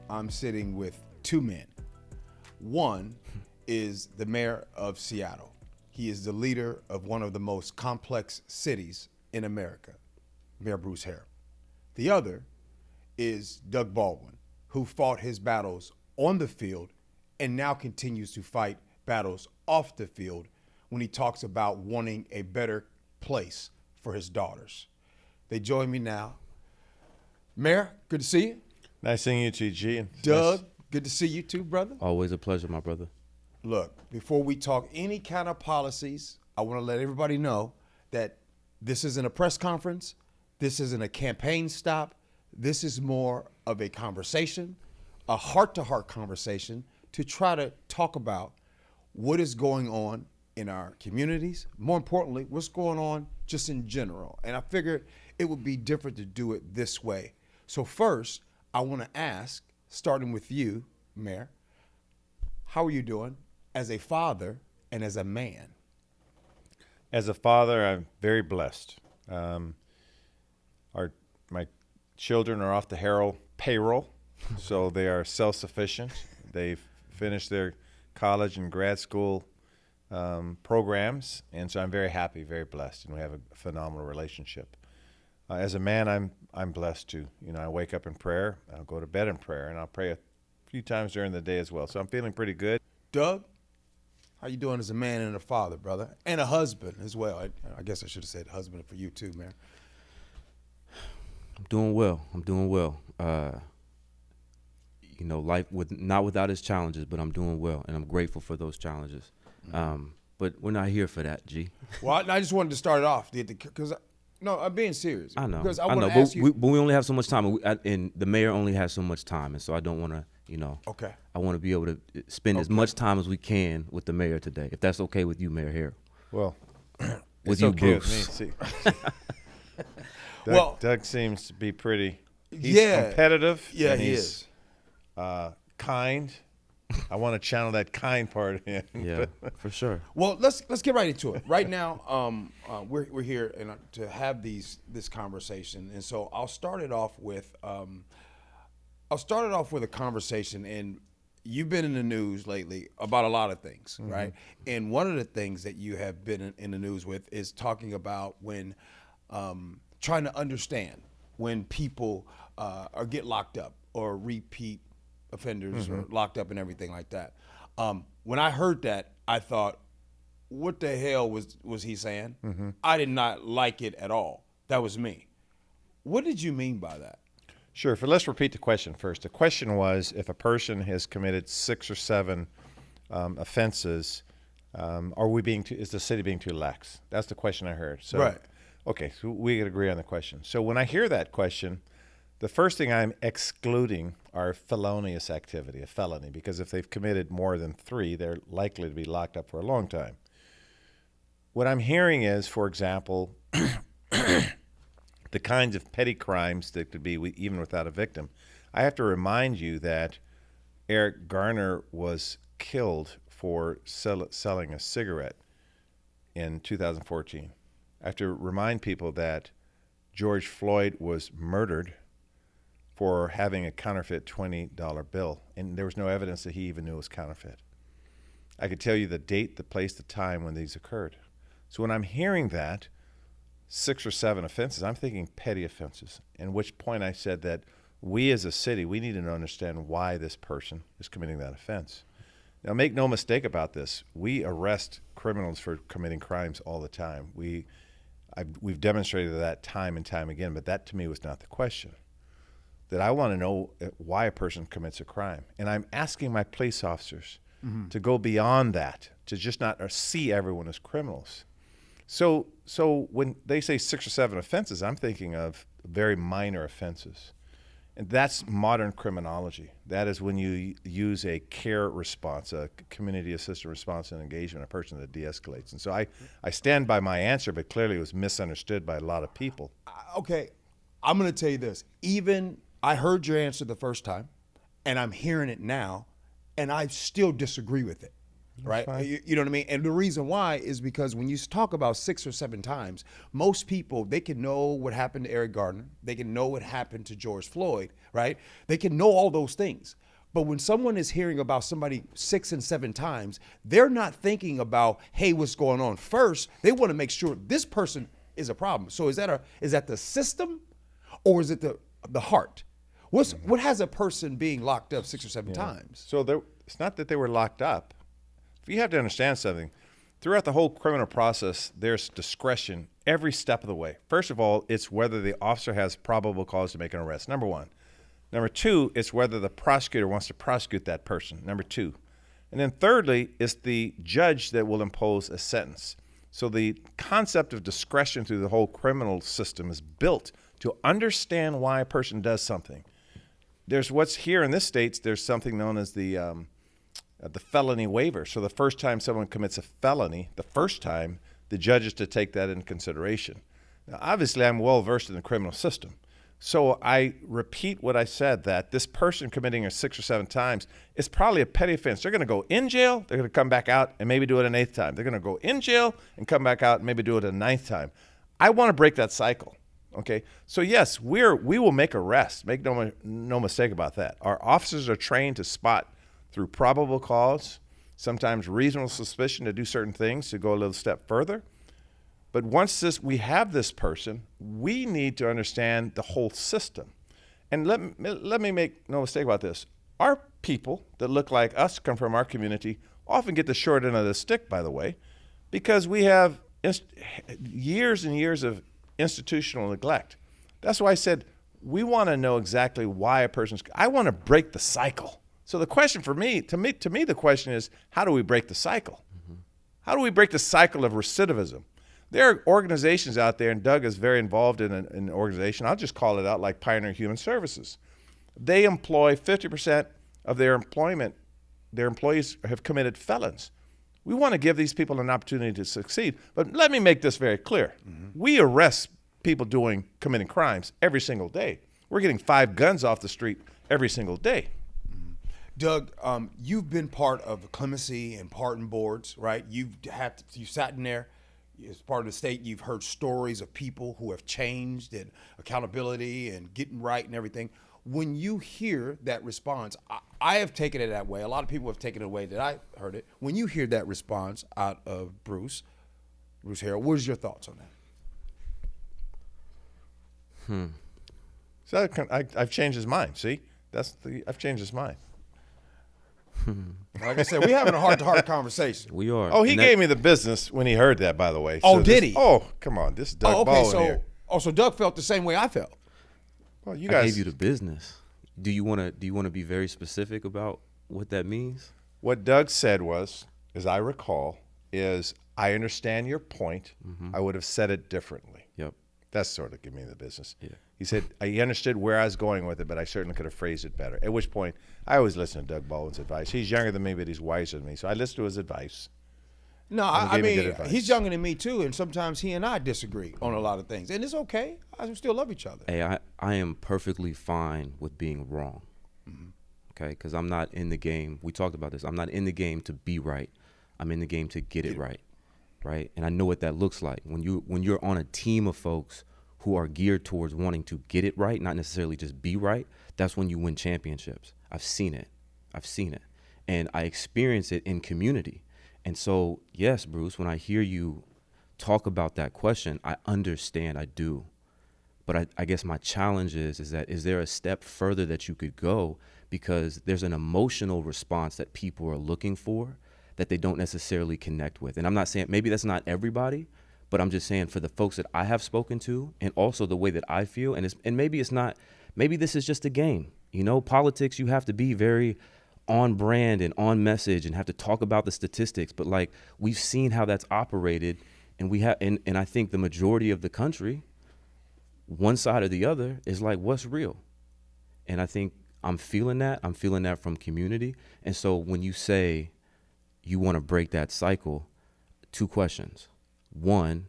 I'm sitting with two men. One is the mayor of Seattle. He is the leader of one of the most complex cities in America, Mayor Bruce Harrell. The other is Doug Baldwin, who fought his battles on the field and now continues to fight battles off the field when he talks about wanting a better place for his daughters. They join me now. Mayor, good to see you. Nice seeing you too, Gee. Doug, Nice. good to see you too, brother. Always a pleasure, my brother. Look, before we talk any kind of policies, I want to let everybody know that this isn't a press conference. This isn't a campaign stop. This is more of a conversation, a heart-to-heart conversation to try to talk about what is going on in our communities. More importantly, what's going on just in general. And I figured it would be different to do it this way. So first, I want to ask, starting with you, Mayor, how are you doing as a father and as a man? As a father, I'm very blessed. My children are off the Harrell payroll, so they are self-sufficient. They've finished their college and grad school programs, and so I'm very happy, very blessed, and we have a phenomenal relationship. As a man, I'm blessed too. You know, I wake up in prayer, I'll go to bed in prayer, and I'll pray a few times during the day as well. So I'm feeling pretty good. Doug, how you doing as a man and a father, brother, and a husband as well? I guess I should have said husband for you too, man. I'm doing well. You know, life not without its challenges, but I'm doing well, and I'm grateful for those challenges. But we're not here for that, G. Well, I just wanted to start it off because, no, I'm being serious. I know. Because I want to ask you. But we only have so much time, and the mayor only has so much time, and so I don't want to, you know. Okay. I want to be able to spend as much time as we can with the mayor today, if that's okay with you, Mayor Harrell. Well, with it's you, okay Bruce. with me. See, Doug seems to be pretty. He's competitive. Yeah, and he he's, is. Kind. I want to channel that kind part in. Yeah, for sure. Well, let's get right into it. Right now, we're here to have this conversation, and so I'll start it off with a conversation. And you've been in the news lately about a lot of things, right? And one of the things that you have been in the news with is talking about when trying to understand when people get locked up or repeat offenders or locked up and everything like that. When I heard that, I thought, what the hell was he saying? I did not like it at all. That was me. What did you mean by that? Sure. Let's repeat the question first. The question was, if a person has committed 6 or 7 offenses, is the city being too lax? That's the question I heard. So, right. Okay, so we could agree on the question. So when I hear that question, the first thing I'm excluding are felonious activity, a felony, because if they've committed more than 3, they're likely to be locked up for a long time. What I'm hearing is, for example, the kinds of petty crimes that could be even without a victim. I have to remind you that Eric Garner was killed for selling a cigarette in 2014. I have to remind people that George Floyd was murdered for having a counterfeit $20 bill, and there was no evidence that he even knew it was counterfeit. I could tell you the date, the place, the time when these occurred. So when I'm hearing that, 6 or 7 offenses, I'm thinking petty offenses, in which point I said that we as a city, we need to understand why this person is committing that offense. Now, make no mistake about this. We arrest criminals for committing crimes all the time. We've demonstrated that time and time again, but that to me was not the question. That I want to know why a person commits a crime. And I'm asking my police officers to go beyond that, to just not see everyone as criminals. So when they say 6 or 7 offenses, I'm thinking of very minor offenses. And that's modern criminology. That is when you use a care response, a community assisted response and engagement, a person that de-escalates. And so I stand by my answer, but clearly it was misunderstood by a lot of people. Okay, I'm going to tell you this. Even I heard your answer the first time, and I'm hearing it now, and I still disagree with it. right? You know what I mean? And the reason why is because when you talk about 6 or 7 times, most people, they can know what happened to Eric Garner. They can know what happened to George Floyd, right? They can know all those things. But when someone is hearing about somebody 6 and 7 times, they're not thinking about, hey, what's going on first. They want to make sure this person is a problem. So is that the system, or is it the heart? What has a person being locked up 6 or 7 times? So it's not that they were locked up. You have to understand something. Throughout the whole criminal process, there's discretion every step of the way. First of all, it's whether the officer has probable cause to make an arrest, number one. Number two, it's whether the prosecutor wants to prosecute that person, number two. And then thirdly, it's the judge that will impose a sentence. So the concept of discretion through the whole criminal system is built to understand why a person does something. There's what's here in this state, there's something known as the felony waiver. So the first time someone commits a felony, the judge is to take that into consideration. Now, obviously, I'm well versed in the criminal system. So I repeat what I said, that this person committing it 6 or 7 times is probably a petty offense. They're going to go in jail, they're going to come back out and maybe do it an 8th time. They're going to go in jail and come back out and maybe do it a 9th time. I want to break that cycle. Okay, so yes, we will make arrests. Make no mistake about that. Our officers are trained to spot through probable cause, sometimes reasonable suspicion to do certain things, to go a little step further. But once we have this person, we need to understand the whole system. And let me make no mistake about this. Our people that look like us, come from our community, often get the short end of the stick, by the way, because we have years and years of institutional neglect. That's why I said we want to know exactly why a person's. I want to break the cycle. So the question for me, to me, the question is, how do we break the cycle? Mm-hmm. How do we break the cycle of recidivism? There are organizations out there, and Doug is very involved in an organization. I'll just call it out, like Pioneer Human Services. They employ 50% of their employment. Their employees have committed felons. We want to give these people an opportunity to succeed. But let me make this very clear. Mm-hmm. We arrest people committing crimes every single day. We're getting 5 guns off the street every single day. Mm-hmm. Doug, you've been part of clemency and pardon boards, right? You sat in there as part of the state. You've heard stories of people who have changed, and accountability and getting right and everything. When you hear that response, I have taken it that way. A lot of people have taken it away that I heard it. When you hear that response out of Bruce Harrell, what is your thoughts on that? So I've changed his mind. See, I've changed his mind. Like I said, we're having a heart-to-heart conversation. We are. Oh, he gave me the business when he heard that, by the way. Oh, so did he? Oh, come on. This is Doug Baldwin here. So Doug felt the same way I felt. Well, I gave you the business. Do you want to be very specific about what that means? What Doug said was, as I recall, is I understand your point. Mm-hmm. I would have said it differently. Yep. That's sort of giving me the business. Yeah. He said, I understood where I was going with it, but I certainly could have phrased it better. At which point, I always listen to Doug Baldwin's advice. He's younger than me, but he's wiser than me. So I listen to his advice. No, I mean, he's younger than me too, and sometimes he and I disagree on a lot of things. And it's okay. I still love each other. Hey, I am perfectly fine with being wrong. Mm-hmm. Okay? Because I'm not in the game. We talked about this. I'm not in the game to be right. I'm in the game to get it right. Right? And I know what that looks like. When you're on a team of folks who are geared towards wanting to get it right, not necessarily just be right, that's when you win championships. I've seen it. And I experience it in community. And so, yes, Bruce, when I hear you talk about that question, I understand, I do. But I guess my challenge is there a step further that you could go? Because there's an emotional response that people are looking for that they don't necessarily connect with. And I'm not saying, maybe that's not everybody, but I'm just saying for the folks that I have spoken to, and also the way that I feel, and maybe it's not, maybe this is just a game. You know, politics, you have to be very on brand and on message and have to talk about the statistics, but like we've seen how that's operated, and we have, and I think the majority of the country, one side or the other, is like, what's real? And I think I'm feeling that from community. And so when you say you want to break that cycle, 2 questions. One,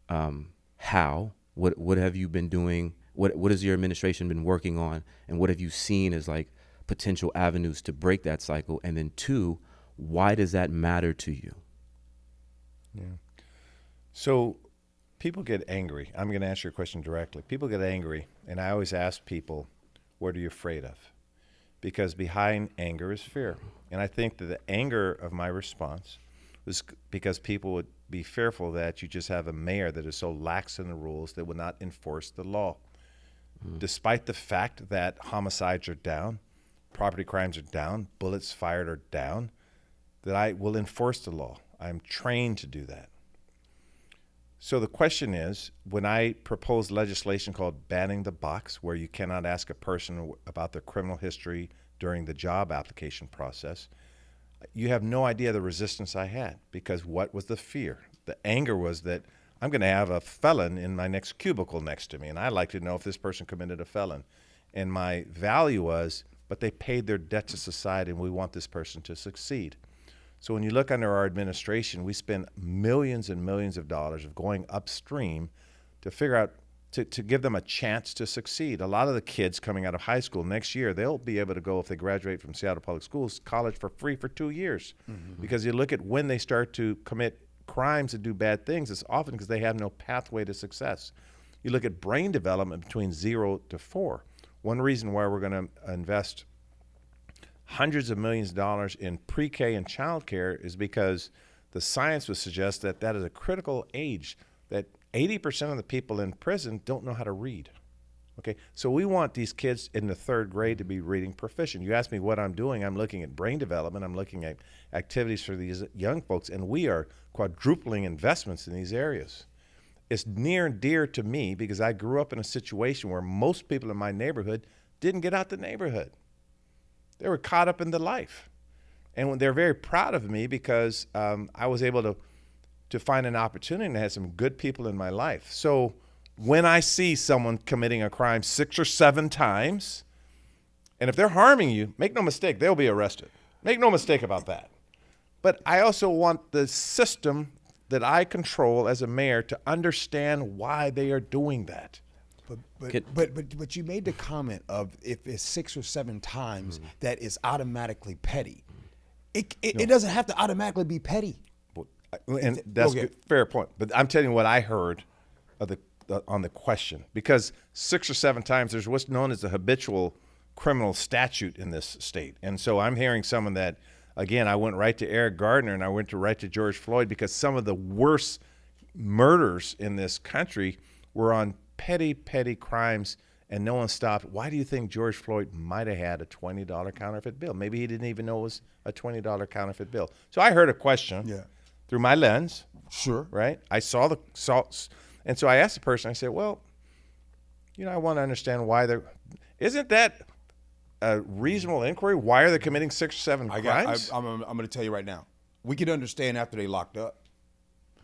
how? What have you been doing? What has your administration been working on? And what have you seen as like potential avenues to break that cycle? And then 2, Why does that matter to you? Yeah. So people get angry. I'm going to answer your question directly. People get angry, and I always ask people, what are you afraid of? Because behind anger is fear. And I think that the anger of my response was because people would be fearful that you just have a mayor that is so lax in the rules that would not enforce the law. Despite the fact that homicides are down, property crimes are down, bullets fired are down, that I will enforce the law. I'm trained to do that. So the question is, when I propose legislation called banning the box, where you cannot ask a person about their criminal history during the job application process, you have no idea the resistance I had, because what was the fear? The anger was that I'm going to have a felon in my next cubicle next to me, and I'd like to know if this person committed a felon. And my value was, but they paid their debt to society, and we want this person to succeed. So when you look under our administration, we spend millions and millions of dollars of going upstream to figure out, to give them a chance to succeed. A lot of the kids coming out of high school next year, they'll be able to go, if they graduate from Seattle Public Schools, college for free for 2 years. Because you look at when they start to commit crimes and do bad things, it's often because they have no pathway to success. You look at brain development between 0 to 4. One reason why we're going to invest hundreds of millions of dollars in pre-K and child care is because the science would suggest that that is a critical age, that 80% of the people in prison don't know how to read. Okay, so we want these kids in the 3rd grade to be reading proficient. You ask me what I'm doing, I'm looking at brain development, I'm looking at activities for these young folks, and we are quadrupling investments in these areas. It's near and dear to me because I grew up in a situation where most people in my neighborhood didn't get out the neighborhood. They were caught up in the life. And they're very proud of me because I was able to find an opportunity and have some good people in my life. So when I see someone committing a crime 6 or 7 times, and if they're harming you, make no mistake, they'll be arrested. Make no mistake about that. But I also want the system that I control as a mayor to understand why they are doing that. But you made the comment of if it's 6 or 7 times, that is automatically petty. It doesn't have to automatically be petty. And that's a fair point. But I'm telling you what I heard of on the question, because 6 or 7 times there's what's known as a habitual criminal statute in this state. And so I'm hearing someone that, again, I went right to Eric Gardner and I went right to George Floyd because some of the worst murders in this country were on petty crimes and no one stopped. Why do you think George Floyd might have had a $20 counterfeit bill? Maybe he didn't even know it was a $20 counterfeit bill. So I heard a question through my lens. Sure. Right? I saw the salts. And so I asked the person, I said, well, I want to understand why isn't that a reasonable inquiry? Why are they committing 6 or 7 crimes? I'm going to tell you right now. We could understand after they locked up.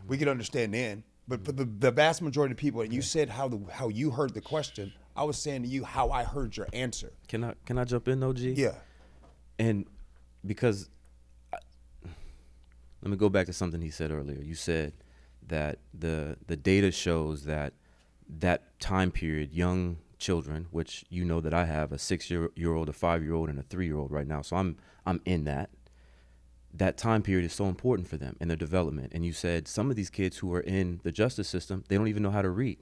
We could understand then. But for the vast majority of people, and you said how you heard the question, I was saying to you how I heard your answer. Can I jump in though, G? Yeah. And because let me go back to something he said earlier. You said that the data shows that time period, young children, which you know that I have a 6-year-old, a 5-year-old, and a 3-year-old right now. So I'm in that time period is so important for them and their development. And you said some of these kids who are in the justice system, they don't even know how to read.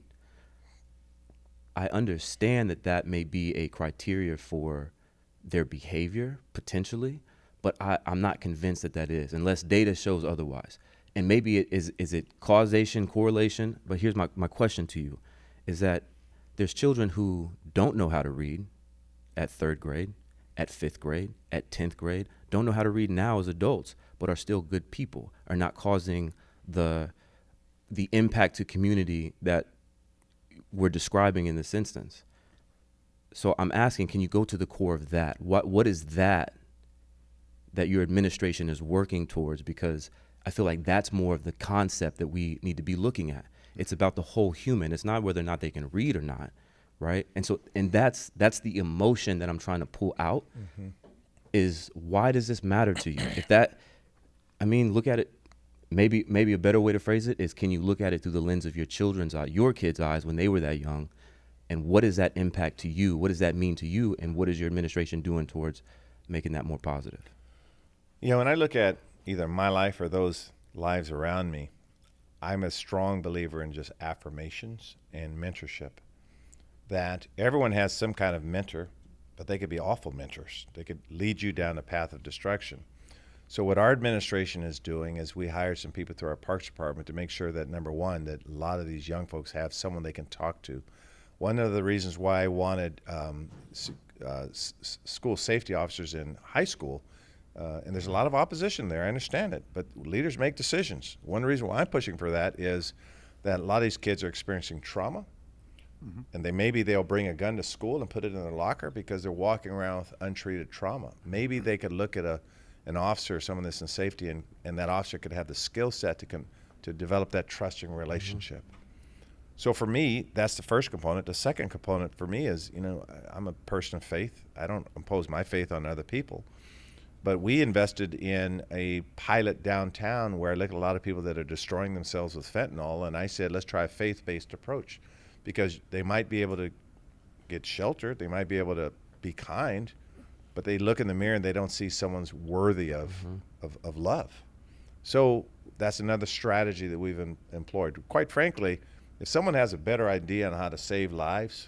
I understand that may be a criteria for their behavior potentially, but I'm not convinced that is, unless data shows otherwise. And maybe is it causation, correlation? But here's my question to you, is that there's children who don't know how to read at 3rd grade, at 5th grade, at 10th grade, don't know how to read now as adults, but are still good people, are not causing the impact to community that we're describing in this instance. So I'm asking, can you go to the core of that? What is that your administration is working towards? Because I feel like that's more of the concept that we need to be looking at. It's about the whole human. It's not whether or not they can read or not, right? And that's the emotion that I'm trying to pull out. Is why does this matter to you? Look at it. Maybe a better way to phrase it is, can you look at it through the lens of your children's eye, your kids' eyes when they were that young, and what does that impact to you? What does that mean to you? And what is your administration doing towards making that more positive? You know, when I look at either my life or those lives around me, I'm a strong believer in just affirmations and mentorship. That everyone has some kind of mentor, but they could be awful mentors. They could lead you down a path of destruction. So what our administration is doing is we hire some people through our Parks Department to make sure that, number one, that a lot of these young folks have someone they can talk to. One of the reasons why I wanted school safety officers in high school, and there's a lot of opposition there, I understand it, but leaders make decisions. One reason why I'm pushing for that is that a lot of these kids are experiencing trauma, and they'll bring a gun to school and put it in their locker because they're walking around with untreated trauma. Maybe they could look at an officer or someone that's in safety, and that officer could have the skill set to develop that trusting relationship. So for me, that's the first component. The second component for me is, you know, I'm a person of faith. I don't impose my faith on other people. But we invested in a pilot downtown where I look at a lot of people that are destroying themselves with fentanyl, and I said, let's try a faith-based approach, because they might be able to get shelter, they might be able to be kind, but they look in the mirror and they don't see someone's worthy of love. So that's another strategy that we've employed. Quite frankly, if someone has a better idea on how to save lives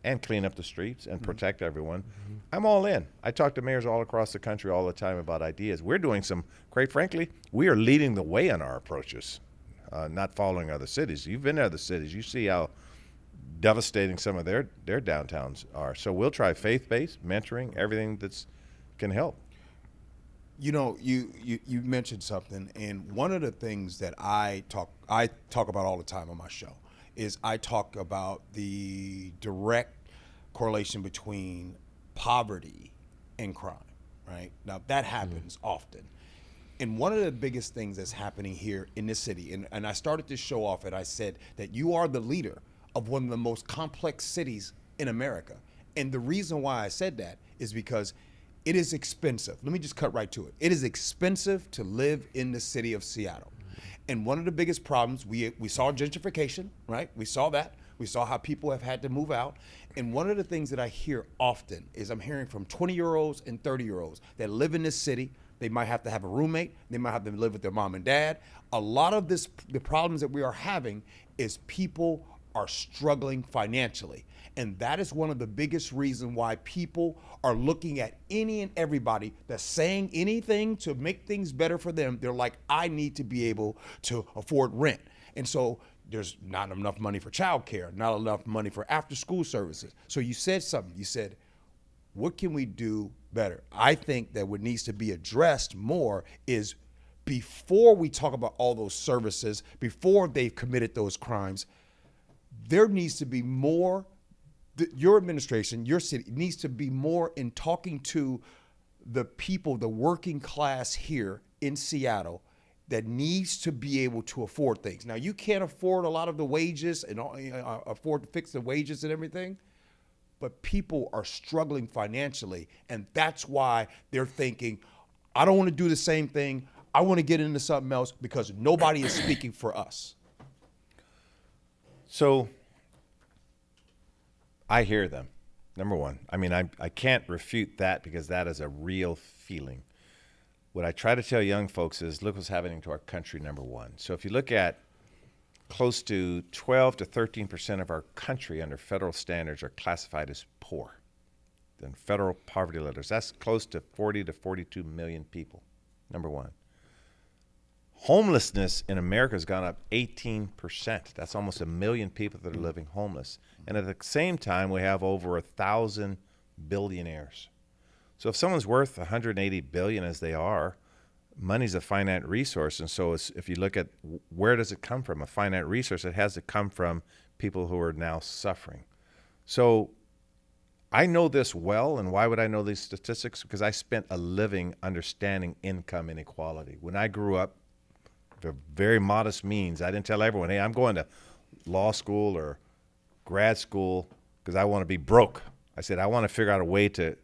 and clean up the streets and protect everyone, I'm all in. I talk to mayors all across the country all the time about ideas. We're doing quite frankly, we are leading the way on our approaches, not following other cities. You've been to other cities. You see how devastating some of their downtowns are. So we'll try faith-based, mentoring, everything that's can help. You know, you mentioned something, and one of the things that I talk about all the time on my show is I talk about the direct correlation between poverty and crime, right? Now, that happens often. And one of the biggest things that's happening here in this city, and I started this show off and I said that you are the leader of one of the most complex cities in America. And the reason why I said that is because it is expensive. Let me just cut right to it. It is expensive to live in the city of Seattle. And one of the biggest problems, we saw gentrification, right? We saw that. We saw how people have had to move out. And one of the things that I hear often is I'm hearing from 20-year-olds and 30-year-olds that live in this city. They might have to have a roommate. They might have to live with their mom and dad. A lot of the problems that we are having is people are struggling financially. And that is one of the biggest reasons why people are looking at any and everybody that's saying anything to make things better for them. They're like, I need to be able to afford rent. And so there's not enough money for childcare, not enough money for after school services. So you said something. You said, what can we do better? I think that what needs to be addressed more is before we talk about all those services, before they've committed those crimes, there needs to be more. Your administration, your city needs to be more in talking to the people, the working class here in Seattle that needs to be able to afford things. Now, you can't afford a lot of the wages and afford to fix the wages and everything, but people are struggling financially, and that's why they're thinking, I don't want to do the same thing. I want to get into something else because nobody is speaking for us. So I hear them, number one. I mean, I can't refute that because that is a real feeling. What I try to tell young folks is, look what's happening to our country, number one. So if you look at close to 12 to 13% of our country under federal standards are classified as poor. Then federal poverty letters, that's close to 40 to 42 million people, number one. Homelessness in America has gone up 18%. That's almost 1 million people that are living homeless. And at the same time, we have over 1,000 billionaires. So if someone's worth 180 billion as they are, money's a finite resource. And so if you look at where does it come from, a finite resource, it has to come from people who are now suffering. So I know this well, and why would I know these statistics? Because I spent a living understanding income inequality. When I grew up, for very modest means, I didn't tell everyone, hey, I'm going to law school or grad school because I want to be broke. I said, I want to figure out a way to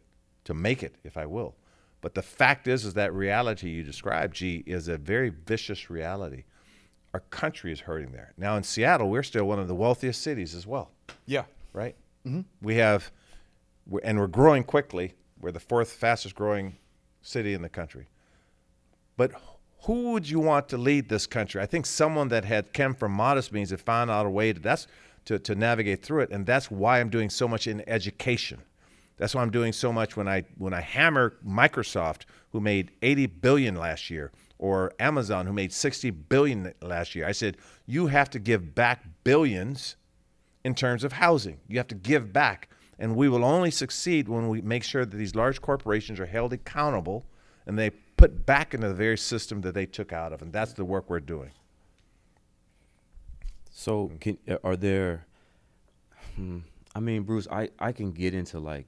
make it, if I will. But the fact is that reality you described, Gee, is a very vicious reality. Our country is hurting there. Now in Seattle, we're still one of the wealthiest cities as well. Yeah. Right? Mm-hmm. We're growing quickly. We're the fourth fastest growing city in the country. But who would you want to lead this country? I think someone that had come from modest means and found out a way to navigate through it. And that's why I'm doing so much in education. That's why I'm doing so much when I hammer Microsoft, who made $80 billion last year, or Amazon, who made $60 billion last year. I said, you have to give back billions in terms of housing. You have to give back. And we will only succeed when we make sure that these large corporations are held accountable and they put back into the very system that they took out of. And that's the work we're doing. So are there, I mean, Bruce, I can get into like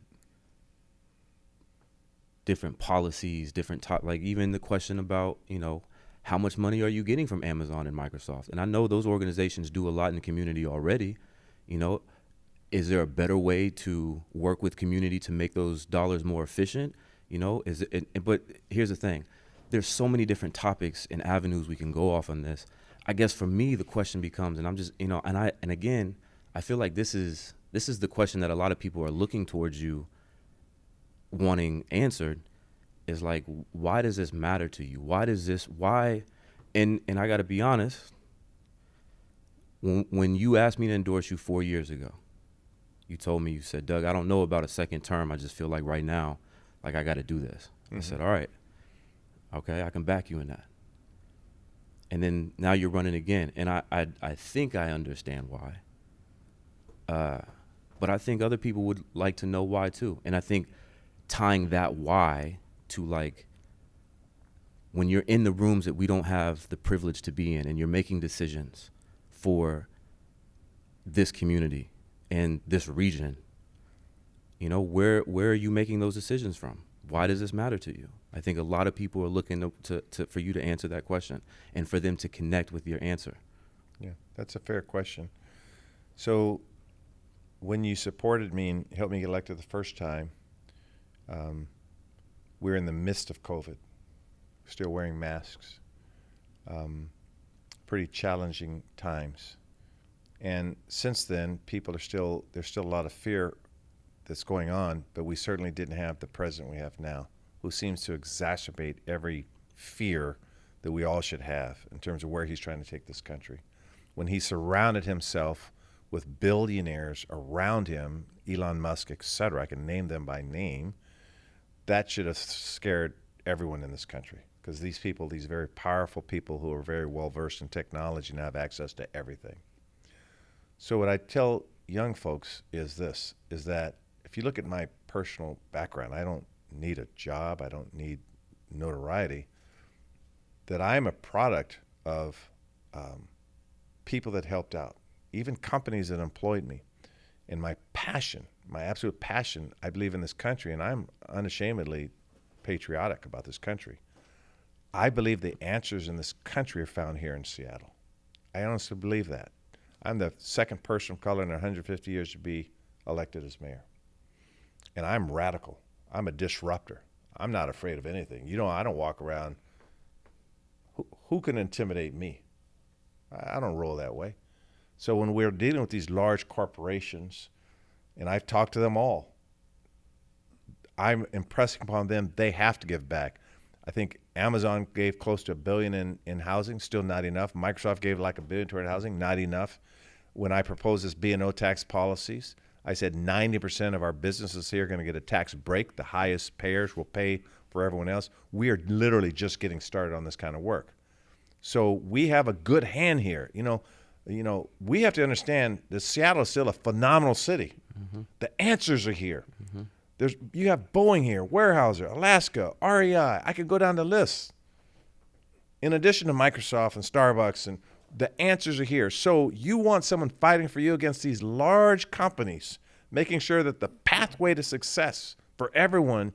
different policies, like even the question about, how much money are you getting from Amazon and Microsoft? And I know those organizations do a lot in the community already. Is there a better way to work with community to make those dollars more efficient? But here's the thing. There's so many different topics and avenues we can go off on this. I guess for me, the question becomes, and I'm just, and again, I feel like this is the question that a lot of people are looking towards you wanting answered, is like, why does this matter to you? And I got to be honest, when you asked me to endorse you 4 years ago, you told me, you said, Doug, I don't know about a second term. I just feel like right now, like I got to do this. Mm-hmm. I said, all right, okay, I can back you in that. And then now you're running again. And I think I understand why. But I think other people would like to know why too. And I think tying that why to like, when you're in the rooms that we don't have the privilege to be in and you're making decisions for this community and this region, where are you making those decisions from? Why does this matter to you? I think a lot of people are looking for you to answer that question and for them to connect with your answer. Yeah, that's a fair question. So when you supported me and helped me get elected the first time, we're in the midst of COVID, still wearing masks, pretty challenging times. And since then, there's still a lot of fear that's going on, but we certainly didn't have the president we have now, who seems to exacerbate every fear that we all should have in terms of where he's trying to take this country. When he surrounded himself with billionaires around him, Elon Musk, et cetera, I can name them by name, that should have scared everyone in this country, because these people, these very powerful people who are very well versed in technology, now have access to everything. So what I tell young folks is this, is that if you look at my personal background, I don't need a job, I don't need notoriety, that I'm a product of people that helped out, even companies that employed me. And my passion, my absolute passion, I believe in this country, and I'm unashamedly patriotic about this country. I believe the answers in this country are found here in Seattle. I honestly believe that. I'm the second person of color in 150 years to be elected as mayor. And I'm radical. I'm a disruptor. I'm not afraid of anything. I don't walk around. Who can intimidate me? I don't roll that way. So when we're dealing with these large corporations, and I've talked to them all, I'm impressing upon them they have to give back. I think Amazon gave close to $1 billion in housing, still not enough. Microsoft gave like $1 billion toward housing, not enough. When I proposed this B&O tax policies, I said 90% of our businesses here are going to get a tax break. The highest payers will pay for everyone else. We are literally just getting started on this kind of work. So we have a good hand here. We have to understand that Seattle is still a phenomenal city. Mm-hmm. The answers are here. Mm-hmm. You have Boeing here, Weyerhaeuser, Alaska, REI. I could go down the list. In addition to Microsoft and Starbucks, and the answers are here. So you want someone fighting for you against these large companies, making sure that the pathway to success for everyone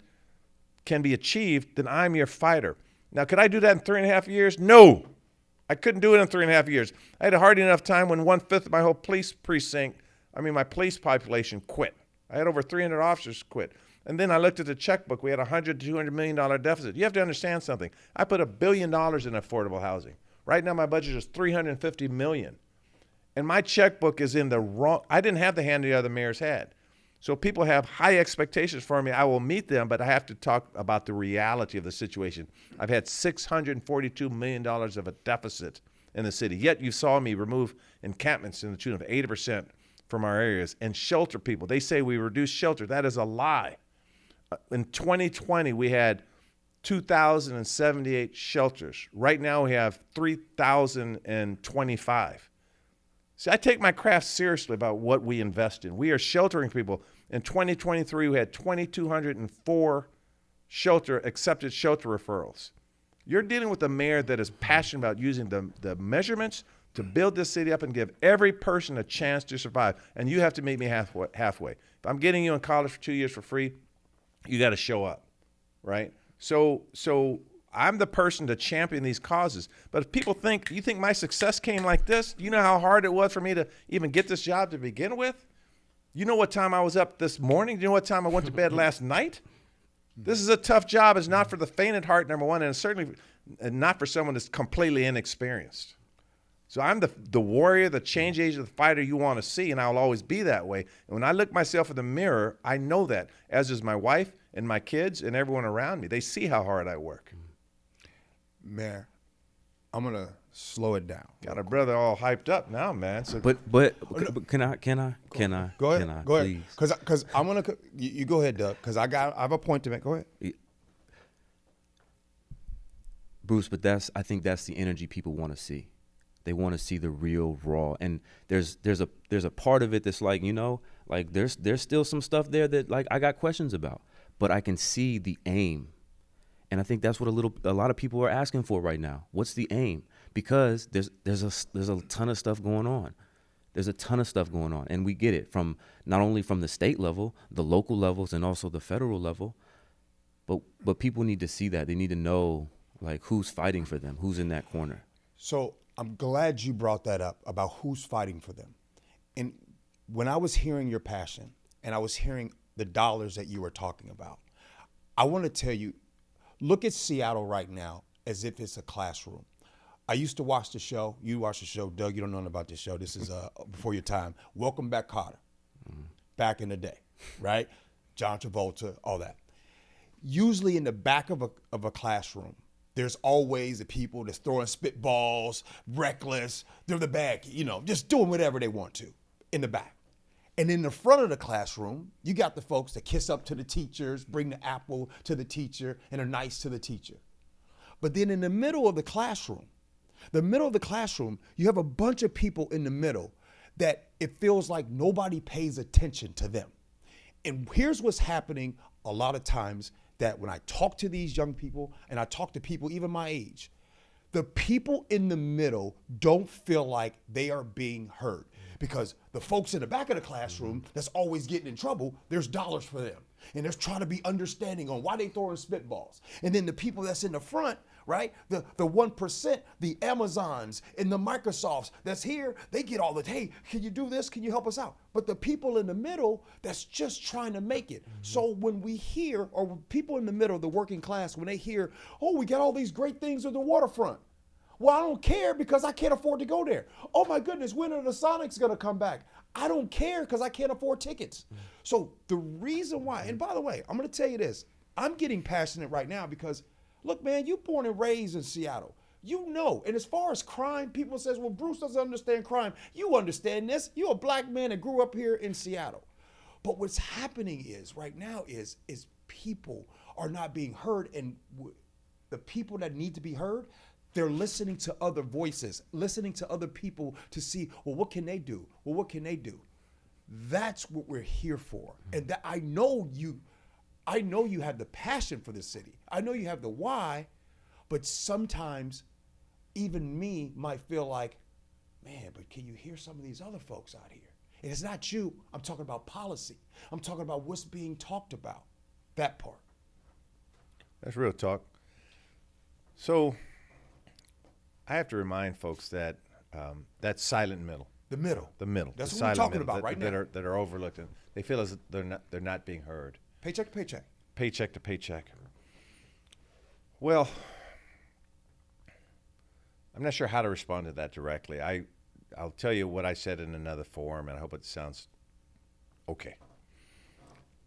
can be achieved, then I'm your fighter. Now, could I do that in 3.5 years? No. I couldn't do it in 3.5 years. I had a hard enough time when 1/5 of my whole my police population quit. I had over 300 officers quit. And then I looked at the checkbook. We had $100 to $200 million deficit. You have to understand something. I put $1 billion in affordable housing. Right now my budget is $350 million. And my checkbook is in the wrong, I didn't have the hand the other mayors had. So people have high expectations for me. I will meet them, but I have to talk about the reality of the situation. I've had $642 million of a deficit in the city. Yet you saw me remove encampments in the tune of 80% from our areas and shelter people. They say we reduce shelter. That is a lie. In 2020, we had 2,078 shelters. Right now, we have 3,025. See, I take my craft seriously about what we invest in. We are sheltering people. In 2023, we had 2,204 accepted shelter referrals. You're dealing with a mayor that is passionate about using the measurements to build this city up and give every person a chance to survive. And you have to meet me halfway. If I'm getting you in college for 2 years for free, you got to show up, right? So I'm the person to champion these causes. But if people think, you think my success came like this? Do you know how hard it was for me to even get this job to begin with? You know what time I was up this morning? Do you know what time I went to bed last night? This is a tough job. It's not for the faint at heart, number one, and it's certainly not for someone that's completely inexperienced. So I'm the warrior, the change agent, the fighter you want to see, and I'll always be that way. And when I look myself in the mirror, I know that, as does my wife and my kids and everyone around me. They see how hard I work. Mayor, I'm going to slow it down. Got a brother all hyped up now, man. So But can I? Go ahead. Can I, Go ahead. please? Because I'm going to, you go ahead, Doug, because I have a point to make. Go ahead. Bruce, but I think that's the energy people want to see. They want to see the real raw. And there's a part of it that's like, like there's still some stuff there that like I got questions about, but I can see the aim. And I think that's what a lot of people are asking for right now. What's the aim? Because there's a ton of stuff going on. There's a ton of stuff going on, and we get it from not only from the state level, the local levels, and also the federal level. But people need to see that. They need to know like who's fighting for them, who's in that corner. So I'm glad you brought that up about who's fighting for them. And when I was hearing your passion and I was hearing the dollars that you were talking about, I want to tell you, look at Seattle right now as if it's a classroom. I used to watch the show. You watch the show. Doug, you don't know nothing about this show. This is before your time. Welcome Back, Kotter. Back in the day, right? John Travolta, all that. Usually in the back of a classroom, there's always the people that's throwing spitballs, reckless. They're the bad, just doing whatever they want to in the back. And in the front of the classroom, you got the folks that kiss up to the teachers, bring the apple to the teacher, and are nice to the teacher. But then in the middle of the classroom, you have a bunch of people in the middle that it feels like nobody pays attention to them. And here's what's happening a lot of times, that when I talk to these young people and I talk to people even my age, the people in the middle don't feel like they are being heard, because the folks in the back of the classroom that's always getting in trouble, there's dollars for them. And they're trying to be understanding on why they throwing spitballs. And then the people that's in the front, right? The 1%, the Amazons and the Microsofts that's here, they get all the, hey, can you do this? Can you help us out? But the people in the middle that's just trying to make it. So when we hear, or when people in the middle, the working class, when they hear, oh, we got all these great things at the waterfront. Well, I don't care because I can't afford to go there. Oh my goodness, when are the Sonics gonna come back? I don't care because I can't afford tickets. So the reason why, and by the way, I'm gonna tell you this, I'm getting passionate right now because, look, man, you born and raised in Seattle. You know, and as far as crime, people says, well, Bruce doesn't understand crime. You understand this. You're a black man that grew up here in Seattle. But what's happening is, right now is people are not being heard, and the people that need to be heard, they're listening to other voices, listening to other people to see, well, what can they do? Well, what can they do? That's what we're here for. And that I know you have the passion for this city. I know you have the why, but sometimes even me might feel like, man, but can you hear some of these other folks out here? And it's not you. I'm talking about policy. I'm talking about what's being talked about, that part. That's real talk. So I have to remind folks that that silent middle. The middle. That's what we're talking about right now. That are overlooked. And they feel as they're not being heard. Paycheck to paycheck. Paycheck to paycheck. Well, I'm not sure how to respond to that directly. I'll tell you what I said in another forum, and I hope it sounds okay.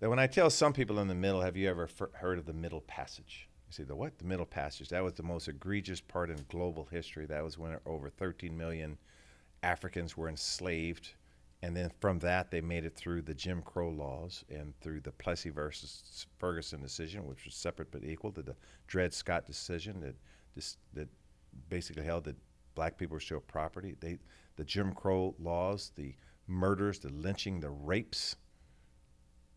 that when I tell some people in the middle, have you ever heard of the Middle Passage? You say, the what? The Middle Passage. That was the most egregious part in global history. That was when over 13 million Africans were enslaved. And then from that, they made it through the Jim Crow laws and through the Plessy versus Ferguson decision, which was separate but equal, to the Dred Scott decision that basically held that black people were still property. The Jim Crow laws, the murders, the lynching, the rapes,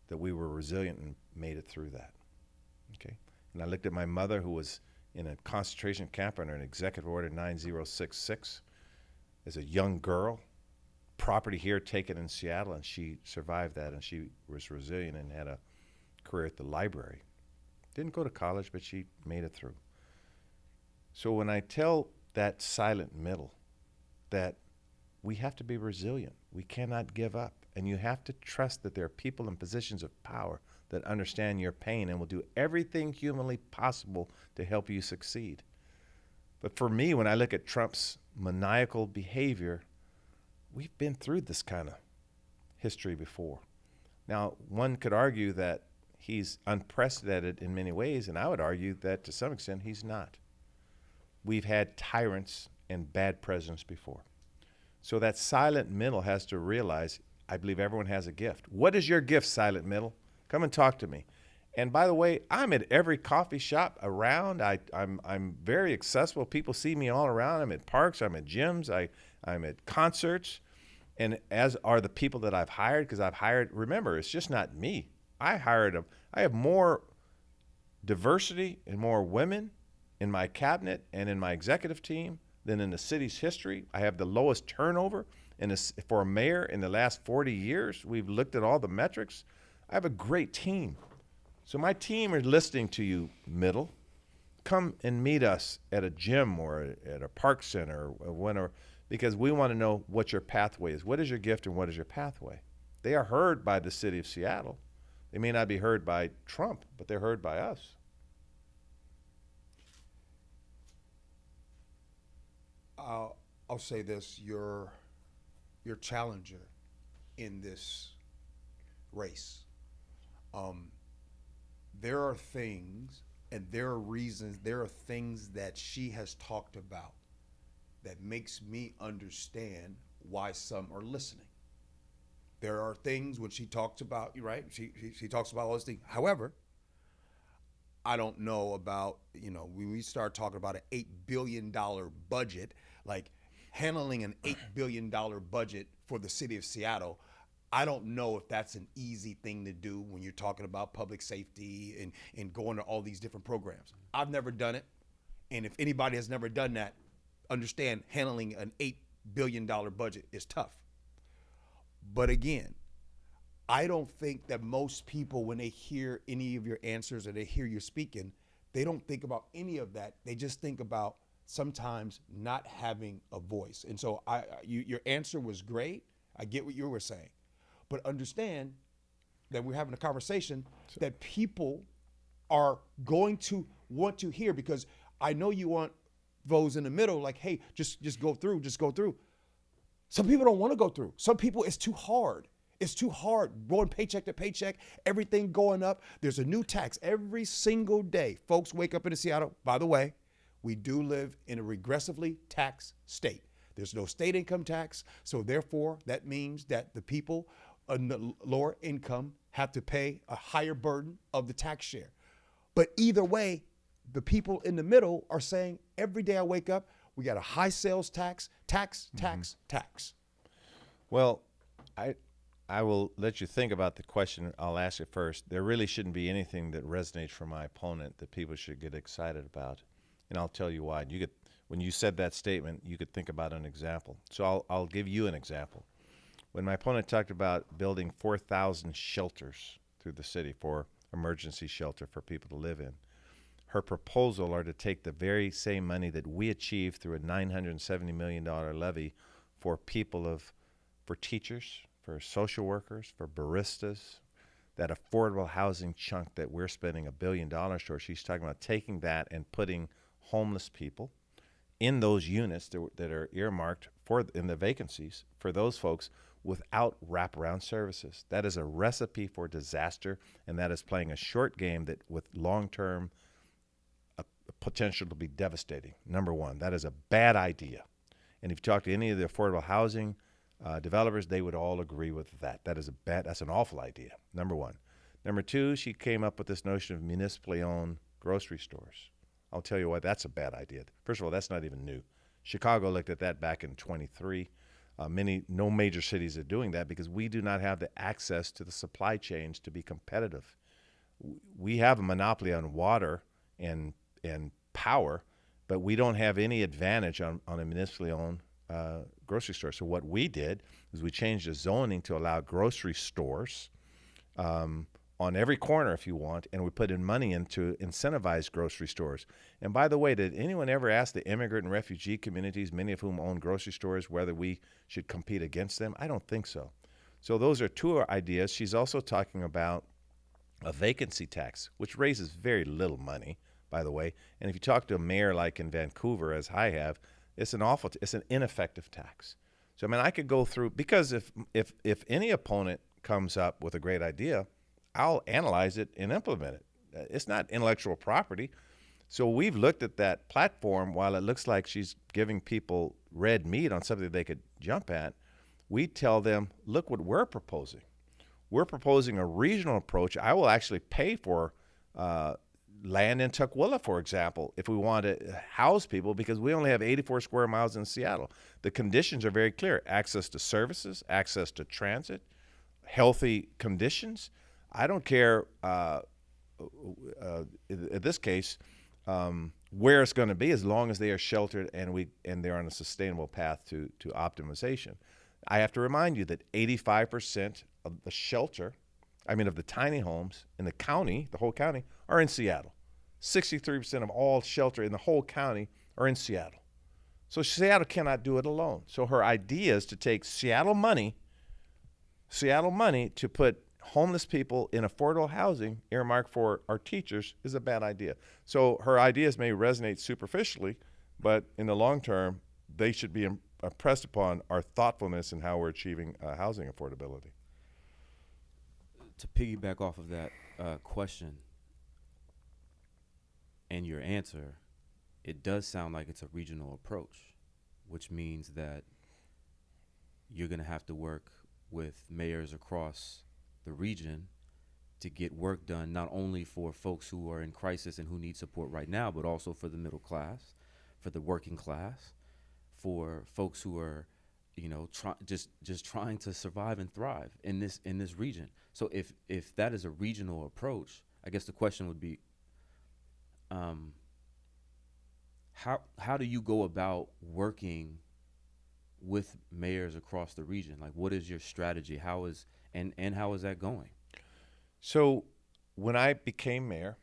that we were resilient and made it through that. Okay. And I looked at my mother, who was in a concentration camp under an executive order 9066 as a young girl, property here taken in Seattle, and she survived that, and she was resilient and had a career at the library. Didn't go to college, but she made it through. So when I tell that silent middle that we have to be resilient, we cannot give up, and you have to trust that there are people in positions of power that understand your pain and will do everything humanly possible to help you succeed. But for me, when I look at Trump's maniacal behavior, we've been through this kind of history before. Now, one could argue that he's unprecedented in many ways, and I would argue that to some extent he's not. We've had tyrants and bad presidents before. So that silent middle has to realize, I believe everyone has a gift. What is your gift, silent middle? Come and talk to me. And by the way, I'm at every coffee shop around. I'm very accessible. People see me all around. I'm at parks. I'm at gyms. I'm at concerts. And as are the people that I've hired, because I've hired, remember, it's just not me. I have more diversity and more women in my cabinet and in my executive team than in the city's history. I have the lowest turnover for a mayor in the last 40 years. We've looked at all the metrics. I have a great team. So my team is listening to you, middle. Come and meet us at a gym or at a park center or whatever, because we want to know what your pathway is. What is your gift and what is your pathway? They are heard by the city of Seattle. They may not be heard by Trump, but they're heard by us. I'll say this: your challenger in this race. There are things and there are reasons. There are things that she has talked about that makes me understand why some are listening. There are things when she talks about, right? She talks about all those things. However, I don't know about, when we start talking about an $8 billion budget, like handling an $8 billion budget for the city of Seattle, I don't know if that's an easy thing to do when you're talking about public safety and going to all these different programs. I've never done it. And if anybody has never done that, understand handling an $8 billion budget is tough. But again, I don't think that most people, when they hear any of your answers or they hear you speaking, they don't think about any of that. They just think about sometimes not having a voice. And so your answer was great. I get what you were saying. But understand that we're having a conversation that people are going to want to hear, because I know you want those in the middle, like, hey, just go through. Some people don't want to go through. Some people, it's too hard. It's too hard going paycheck to paycheck, everything going up. There's a new tax every single day. Folks wake up in Seattle. By the way, we do live in a regressively taxed state. There's no state income tax. So therefore, that means that the people on the lower income have to pay a higher burden of the tax share. But either way, the people in the middle are saying, every day I wake up, we got a high sales tax. Well, I will let you think about the question. I'll ask it first. There really shouldn't be anything that resonates from my opponent that people should get excited about. And I'll tell you why. When you said that statement, you could think about an example. So I'll give you an example. When my opponent talked about building 4,000 shelters through the city for emergency shelter for people to live in, her proposal are to take the very same money that we achieved through a $970 million levy for for teachers, for social workers, for baristas, that affordable housing chunk that we're spending $1 billion for. She's talking about taking that and putting homeless people in those units that are earmarked in the vacancies for those folks without wraparound services. That is a recipe for disaster, and that is playing a short game that with long-term potential to be devastating. Number one, that is a bad idea. And if you talk to any of the affordable housing developers, they would all agree with that. That's an awful idea, number one. Number two, she came up with this notion of municipally owned grocery stores. I'll tell you why that's a bad idea. First of all, that's not even new. Chicago looked at that back in 23. No major cities are doing that because we do not have the access to the supply chains to be competitive. We have a monopoly on water and power, but we don't have any advantage on a municipally owned grocery store. So what we did is we changed the zoning to allow grocery stores on every corner if you want, and we put in money into incentivize grocery stores. And by the way, did anyone ever ask the immigrant and refugee communities, many of whom own grocery stores, whether we should compete against them? I don't think so. So those are two ideas. She's also talking about a vacancy tax, which raises very little money, by the way. And if you talk to a mayor like in Vancouver, as I have, it's an ineffective tax. So I mean, I could go through, because if any opponent comes up with a great idea, I'll analyze it and implement it. It's not intellectual property. So we've looked at that platform. While it looks like she's giving people red meat on something they could jump at, we tell them, look what we're proposing. We're proposing a regional approach. I will actually pay for land in Tukwila, for example, if we want to house people, because we only have 84 square miles in Seattle. The conditions are very clear: access to services, access to transit, healthy conditions. I don't care, in this case, where it's going to be, as long as they are sheltered and they're on a sustainable path to optimization. I have to remind you that 85% of the of the tiny homes in the county, the whole county, are in Seattle. 63% of all shelter in the whole county are in Seattle. So Seattle cannot do it alone. So her idea is to take Seattle money to put homeless people in affordable housing earmarked for our teachers is a bad idea. So her ideas may resonate superficially, but in the long term, they should be impressed upon our thoughtfulness in how we're achieving housing affordability. To piggyback off of that question and your answer, it does sound like it's a regional approach, which means that you're going to have to work with mayors across the region to get work done, not only for folks who are in crisis and who need support right now, but also for the middle class, for the working class, for folks who are, just trying to survive and thrive in this region. So if that is a regional approach, I guess the question would be, how do you go about working with mayors across the region? Like, what is your strategy? How is that going? So when I became mayor,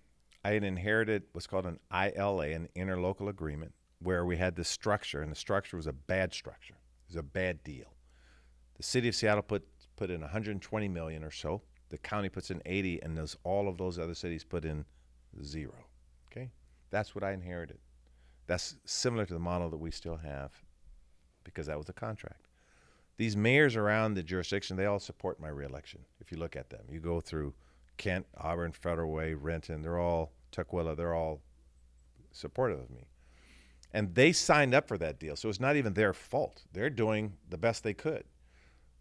I had inherited what's called an ILA, an interlocal agreement, where we had this structure, and the structure was a bad structure. It was a bad deal. The city of Seattle put in $120 million or so. The county puts in 80, and all of those other cities put in 0. Okay, that's what I inherited. That's similar to the model that we still have, because that was the contract. These mayors around the jurisdiction, they all support my reelection. If you look at them, you go through Kent, Auburn, Federal Way, Renton, Tukwila, they're all supportive of me. And they signed up for that deal, so it's not even their fault. They're doing the best they could.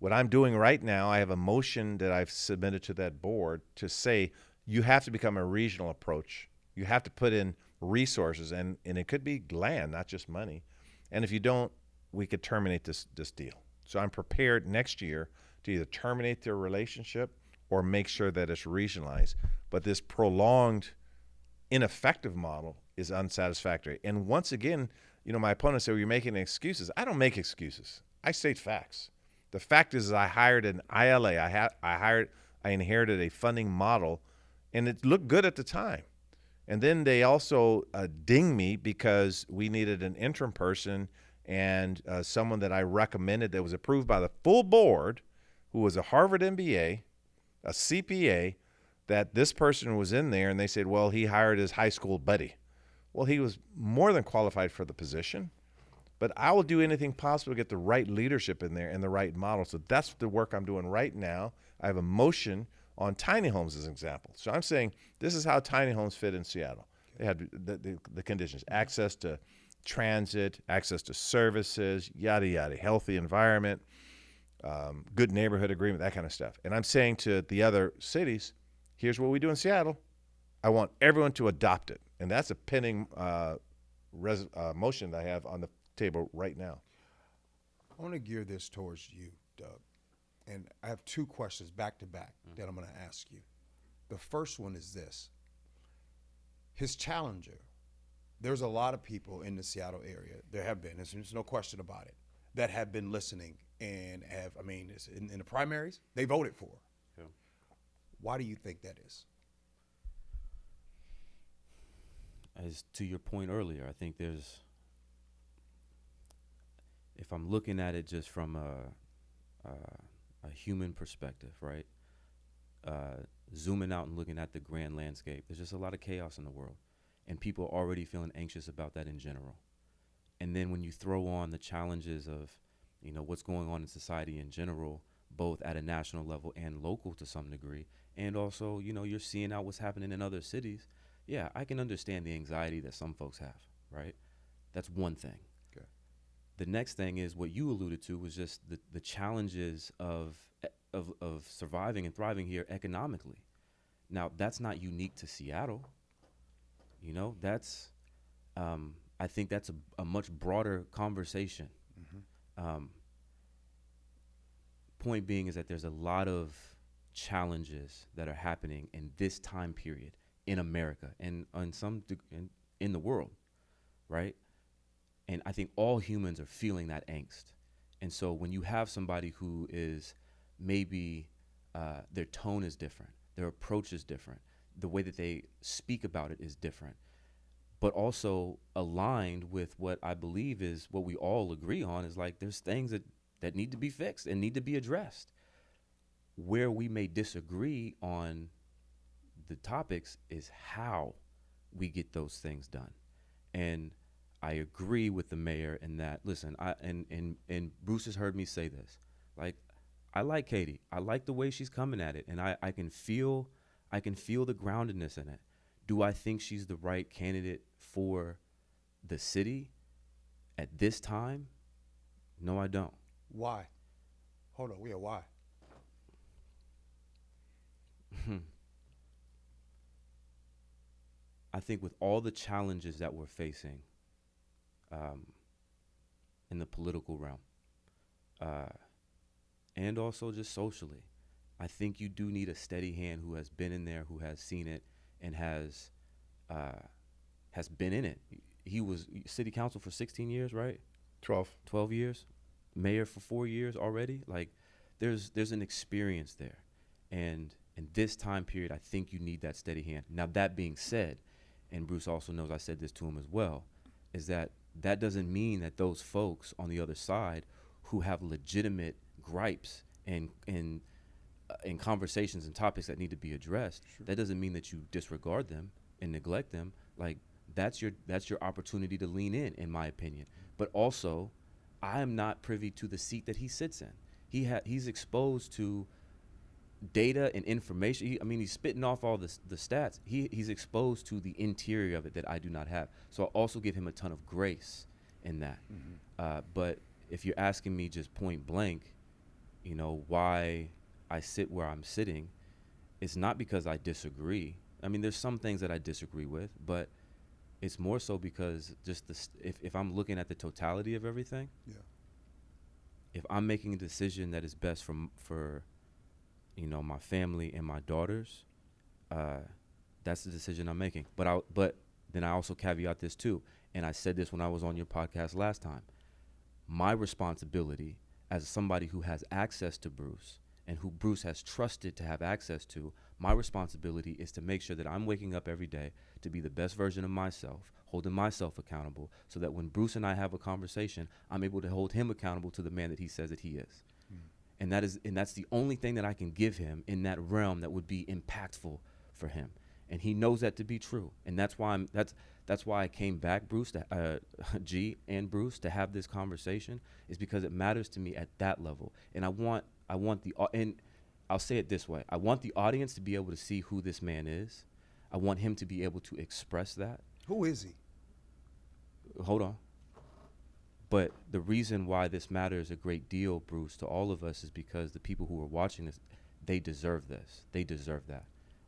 What I'm doing right now, I have a motion that I've submitted to that board to say you have to become a regional approach. You have to put in resources, and it could be land, not just money. And if you don't, we could terminate this deal. So I'm prepared next year to either terminate their relationship or make sure that it's regionalized. But this prolonged, ineffective model is unsatisfactory. And once again, my opponents say, well, you're making excuses. I don't make excuses. I state facts. The fact is I hired an ILA. I inherited a funding model, and it looked good at the time. And then they also dinged me because we needed an interim person and someone that I recommended that was approved by the full board, who was a Harvard MBA, a CPA, that this person was in there, and they said, well, he hired his high school buddy. Well, he was more than qualified for the position, But I will do anything possible to get the right leadership in there and the right model. So that's the work I'm doing right now. I have a motion on tiny homes as an example. So I'm saying this is how tiny homes fit in Seattle. They have the conditions: access to transit, access to services, yada, yada, healthy environment, good neighborhood agreement, that kind of stuff. And I'm saying to the other cities, here's what we do in Seattle. I want everyone to adopt it. And that's a pending motion that I have on the table right now. I want to gear this towards you, Doug. And I have two questions back to back that I'm going to ask you. The first one is this. His challenger, there's a lot of people in the Seattle area, there have been, there's no question about it, that have been listening and have, I mean, in the primaries, they voted for. Yeah. Why do you think that is? As to your point earlier, I think there's, if I'm looking at it just from a human perspective, right? Zooming out and looking at the grand landscape, there's just a lot of chaos in the world, and people are already feeling anxious about that in general. And then when you throw on the challenges of, you know, what's going on in society in general, both at a national level and local to some degree, and also, you know, you're seeing out what's happening in other cities. Yeah, I can understand the anxiety that some folks have, right? That's one thing. Okay. The next thing is what you alluded to was just the challenges of surviving and thriving here economically. Now, that's not unique to Seattle. You know, that's, I think that's a much broader conversation. Mm-hmm. Point being is that there's a lot of challenges that are happening in this time period in America and in the world, right? And I think all humans are feeling that angst. And so when you have somebody who is maybe their tone is different, their approach is different, the way that they speak about it is different, but also aligned with what I believe is what we all agree on is like there's things that need to be fixed and need to be addressed. Where we may disagree on the topics is how we get those things done. And I agree with the mayor in that, listen, and Bruce has heard me say this, like, I like Katie. I like the way she's coming at it, and I can feel the groundedness in it. Do I think she's the right candidate for the city at this time? No, I don't. Why? Hold on, why? I think with all the challenges that we're facing in the political realm, and also just socially, I think you do need a steady hand who has been in there, who has seen it, and has been in it. He was city council for 16 years, right? 12 years. Mayor for 4 years already. Like, there's an experience there. And in this time period, I think you need that steady hand. Now, that being said, and Bruce also knows I said this to him as well, is that doesn't mean that those folks on the other side who have legitimate gripes and conversations and topics that need to be addressed, sure, that doesn't mean that you disregard them and neglect them. Like, that's your opportunity to lean in my opinion. But also, I am not privy to the seat that he sits in. He's exposed to data and information. He's spitting off all the stats. He's exposed to the interior of it that I do not have. So I also give him a ton of grace in that. Mm-hmm. But if you're asking me just point blank, you know, why I sit where I'm sitting, it's not because I disagree. I mean, there's some things that I disagree with, but it's more so because just if I'm looking at the totality of everything, yeah, if I'm making a decision that is best for you know, my family and my daughters, that's the decision I'm making. But then I also caveat this too, and I said this when I was on your podcast last time. My responsibility as somebody who has access to Bruce and who Bruce has trusted to have access to, my responsibility is to make sure that I'm waking up every day to be the best version of myself, holding myself accountable, so that when Bruce and I have a conversation, I'm able to hold him accountable to the man that he says that he is. And that's the only thing that I can give him in that realm that would be impactful for him. And he knows that to be true. And that's why That's why I came back, Bruce, G and Bruce, to have this conversation, is because it matters to me at that level. And I want and I'll say it this way. I want the audience to be able to see who this man is. I want him to be able to express that. Who is he? Hold on. But the reason why this matters a great deal, Bruce, to all of us is because the people who are watching this, they deserve this. They deserve that.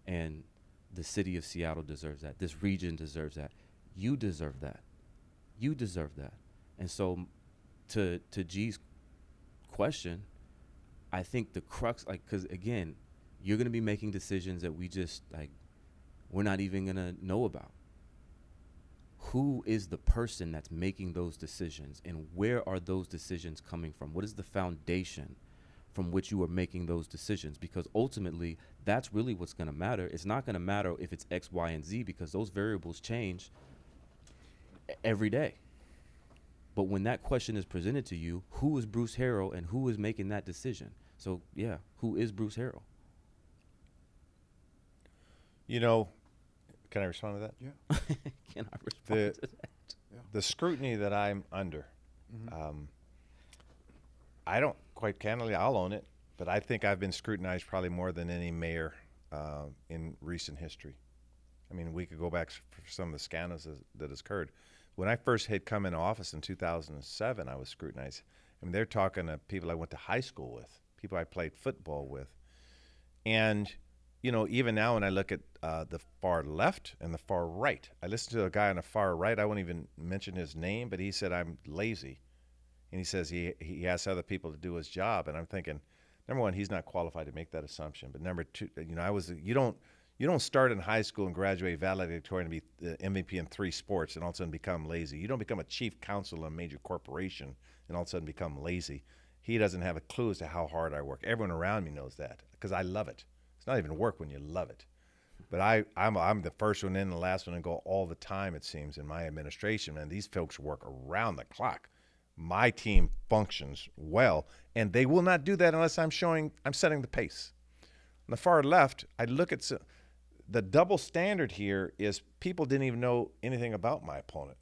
And the city of Seattle deserves that. This region deserves that. You deserve that. You deserve that. And so to G's question, I think the crux, like, because again, you're going to be making decisions that we're not even going to know about. Who is the person that's making those decisions, and where are those decisions coming from? What is the foundation from which you are making those decisions? Because ultimately, that's really what's going to matter. It's not going to matter if it's X, Y, and Z, because those variables change every day. But when that question is presented to you, who is Bruce Harrell and who is making that decision? So, yeah, who is Bruce Harrell? You know, can I respond to that? Yeah. Can I respond to that? The scrutiny that I'm under, I don't, quite candidly, I'll own it, but I think I've been scrutinized probably more than any mayor in recent history. I mean, we could go back for some of the scandals that has occurred. When I first had come into office in 2007, I was scrutinized. I mean, they're talking to people I went to high school with, people I played football with. And, you know, even now when I look at the far left and the far right, I listened to a guy on the far right, I won't even mention his name, but he said, I'm lazy. And he says he asks other people to do his job. And I'm thinking, number one, he's not qualified to make that assumption. But number two, you know, you don't start in high school and graduate valedictorian and be the MVP in 3 sports and all of a sudden become lazy. You don't become a chief counsel in a major corporation and all of a sudden become lazy. He doesn't have a clue as to how hard I work. Everyone around me knows that because I love it. It's not even work when you love it. But I'm the first one in, the last one to go all the time, it seems, in my administration. And these folks work around the clock. My team functions well, and they will not do that unless I'm setting the pace. On the far left, I look at the double standard here is people didn't even know anything about my opponent.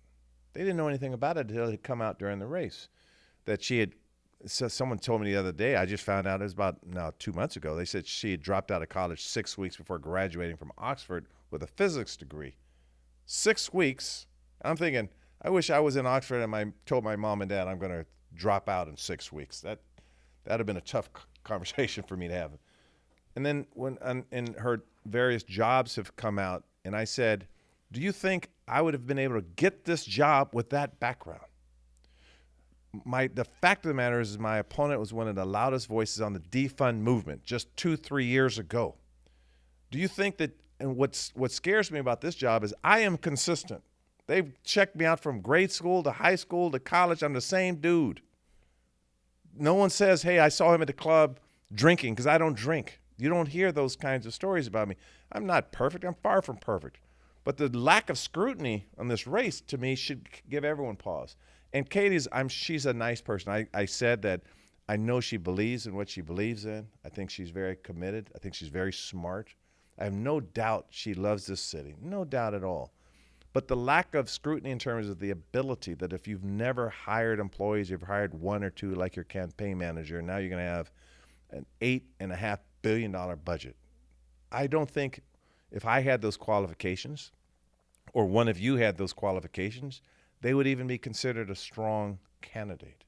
They didn't know anything about it until it had come out during the race. That she had, so someone told me the other day, I just found out it was about 2 months ago, they said she had dropped out of college 6 weeks before graduating from Oxford with a physics degree. 6 weeks. I'm thinking, I wish I was in Oxford and I told my mom and dad I'm going to drop out in 6 weeks. That'd have been a tough conversation for me to have. And then when and her various jobs have come out, and I said, do you think I would have been able to get this job with that background? The fact of the matter is my opponent was one of the loudest voices on the defund movement just 2-3 years ago. Do you think that, and what scares me about this job is I am consistent. They've checked me out from grade school to high school to college. I'm the same dude. No one says, hey, I saw him at the club drinking, because I don't drink. You don't hear those kinds of stories about me. I'm not perfect. I'm far from perfect. But the lack of scrutiny on this race, to me, should give everyone pause. And she's a nice person. I said that I know she believes in what she believes in. I think she's very committed. I think she's very smart. I have no doubt she loves this city. No doubt at all. But the lack of scrutiny in terms of the ability that if you've never hired employees, you've hired 1 or 2 like your campaign manager, and now you're going to have an $8.5 billion budget. I don't think if I had those qualifications or one of you had those qualifications, they would even be considered a strong candidate.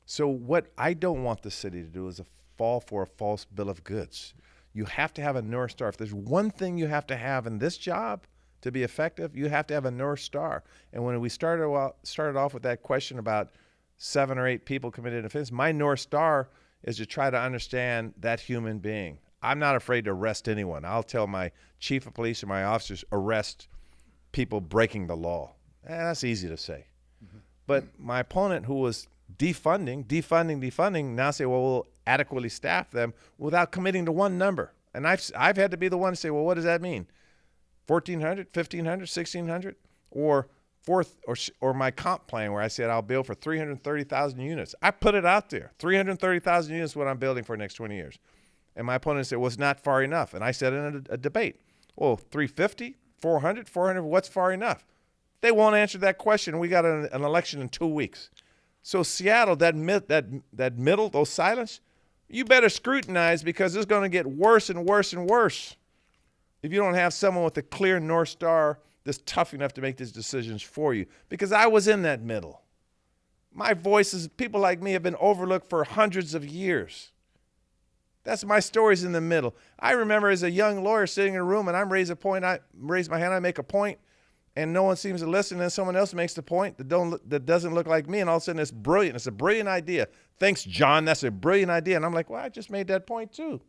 So what I don't want the city to do is fall for a false bill of goods. You have to have a North Star. If there's one thing you have to have in this job to be effective, you have to have a North Star. And when we started off with that question about 7 or 8 people committed offense, my North Star is to try to understand that human being. I'm not afraid to arrest anyone. I'll tell my chief of police and my officers, arrest people breaking the law. That's easy to say. Mm-hmm. But my opponent, who was defunding, now say, well, we'll adequately staff them without committing to one number. And I've had to be the one to say, well, what does that mean? 1,400, 1,500, 1,600, or my comp plan where I said I'll build for 330,000 units. I put it out there. 330,000 units is what I'm building for the next 20 years. And my opponent said, well, it's not far enough. And I said in a debate, well, 350, 400, what's far enough? They won't answer that question. We got an election in 2 weeks. So Seattle, that middle, those silence, you better scrutinize, because it's going to get worse and worse and worse if you don't have someone with a clear North Star that's tough enough to make these decisions for you. Because I was in that middle. My voices, people like me, have been overlooked for hundreds of years. That's my stories in the middle. I remember as a young lawyer sitting in a room, and I raise my hand, I make a point, and no one seems to listen, and someone else makes the point that doesn't look like me, and all of a sudden it's brilliant. It's a brilliant idea. Thanks, John. That's a brilliant idea. And I'm like, well, I just made that point too.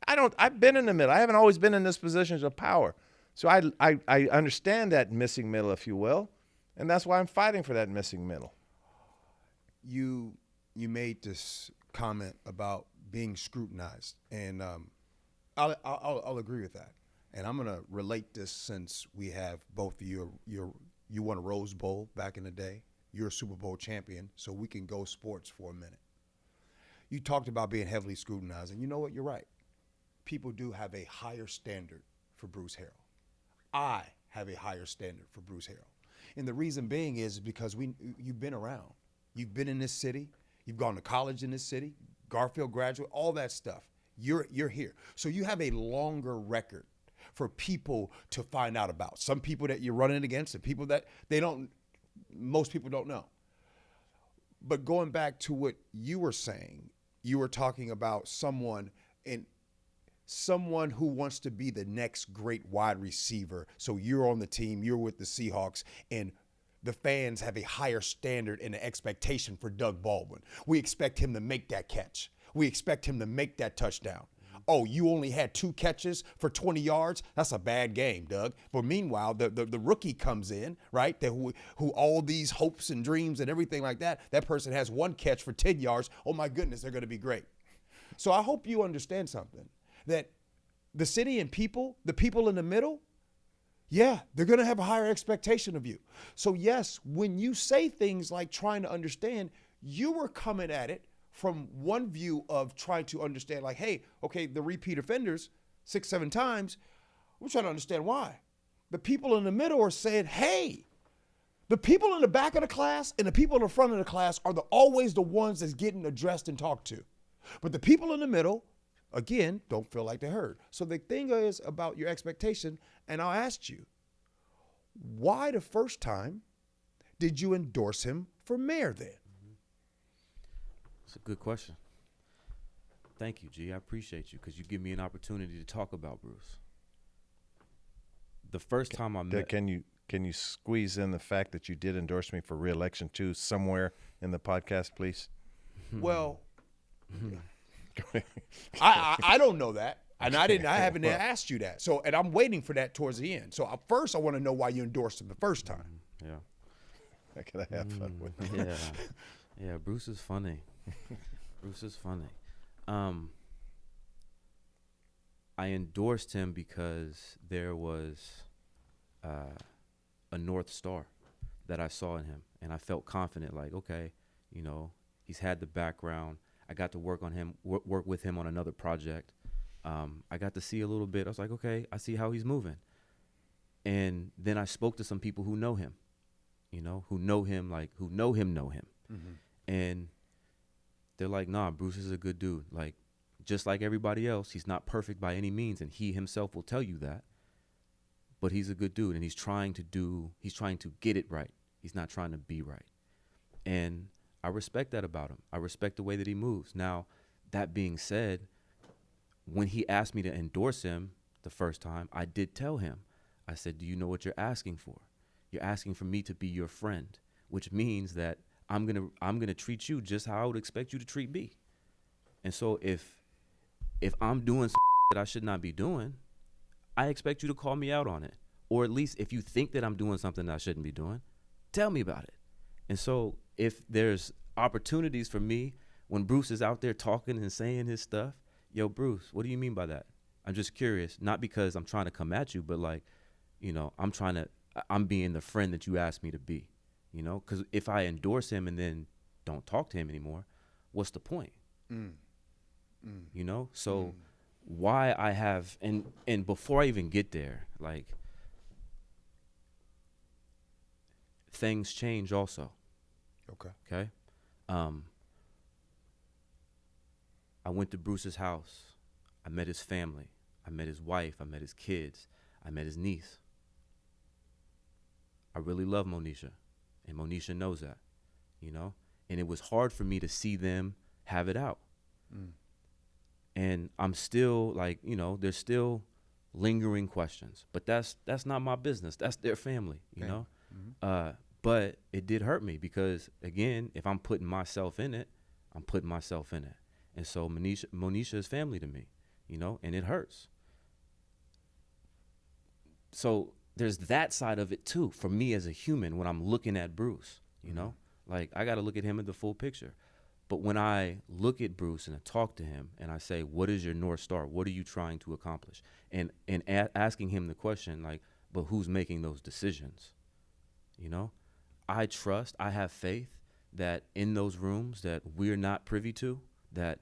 I've been in the middle. I haven't always been in this positions of power. So I understand that missing middle, if you will, and that's why I'm fighting for that missing middle. You made this comment about being scrutinized, and I'll agree with that. And I'm gonna relate this, since we have both of you. You won a Rose Bowl back in the day. You're a Super Bowl champion, so we can go sports for a minute. You talked about being heavily scrutinized, and you know what? You're right. People do have a higher standard for Bruce Harrell. I have a higher standard for Bruce Harrell, and the reason being is because you've been around. You've been in this city. You've gone to college in this city. Garfield graduate, all that stuff. You're here, so you have a longer record for people to find out about. Some people that you're running against, and people that most people don't know. But going back to what you were saying, you were talking about someone who wants to be the next great wide receiver. So you're on the team, you're with the Seahawks, and the fans have a higher standard and an expectation for Doug Baldwin. We expect him to make that catch. We expect him to make that touchdown. Oh, you only had 2 catches for 20 yards? That's a bad game, Doug. But meanwhile, the rookie comes in, right, who all these hopes and dreams and everything like that, that person has 1 catch for 10 yards. Oh, my goodness, they're going to be great. So I hope you understand something, that the city and the people in the middle, yeah, they're going to have a higher expectation of you. So, yes, when you say things like trying to understand, you were coming at it from one view of trying to understand, like, hey, okay, the repeat offenders 6, 7 times, we're trying to understand why. The people in the middle are saying, hey, the people in the back of the class and the people in the front of the class are always the ones that's getting addressed and talked to. But the people in the middle, again, don't feel like they're heard. So the thing is about your expectation, and I'll ask you, why the first time did you endorse him for mayor then? It's a good question. Thank you, G. I appreciate you, because you give me an opportunity to talk about Bruce. The first time I met... Can you squeeze in the fact that you did endorse me for re-election too somewhere in the podcast, please? Well, I don't know that. And I haven't asked you that. So, and I'm waiting for that towards the end. So first I want to know why you endorsed him the first time. Yeah. I could have fun with it. Yeah. Yeah, Bruce is funny. Bruce is funny. I endorsed him because there was a North Star that I saw in him, and I felt confident, like, okay, you know, he's had the background. I got to work with him on another project. I got to see a little bit. I was like, okay, I see how he's moving. And then I spoke to some people who know him, you know, who know him. Mm-hmm. And they're like, nah, Bruce is a good dude. Like, just like everybody else, he's not perfect by any means, and he himself will tell you that. But he's a good dude, and he's trying to get it right. He's not trying to be right. And I respect that about him. I respect the way that he moves. Now, that being said, when he asked me to endorse him the first time, I did tell him. I said, do you know what you're asking for? You're asking for me to be your friend, which means that I'm gonna treat you just how I would expect you to treat me. And so if I'm doing some that I should not be doing, I expect you to call me out on it. Or at least if you think that I'm doing something that I shouldn't be doing, tell me about it. And so if there's opportunities for me when Bruce is out there talking and saying his stuff, yo, Bruce, what do you mean by that? I'm just curious, not because I'm trying to come at you, but like, you know, I'm being the friend that you asked me to be, you know, because if I endorse him and then don't talk to him anymore, what's the point? You know, so why I have, and before I even get there, like, things change also. Okay. Okay. I went to Bruce's house. I met his family. I met his wife. I met his kids. I met his niece. I really love Monisha, and Monisha knows that, you know? And it was hard for me to see them have it out. And I'm still like, you know, there's still lingering questions, but that's not my business. That's their family, you know? But it did hurt me because, again, if I'm putting myself in it, I'm putting myself in it. And so Monisha is family to me, you know, and it hurts. So there's that side of it too for me as a human when I'm looking at Bruce, you know, like I got to look at him in the full picture. But when I look at Bruce and I talk to him and I say, what is your North Star? What are you trying to accomplish? And asking him the question, like, but who's making those decisions? You know, I have faith that in those rooms that we're not privy to, that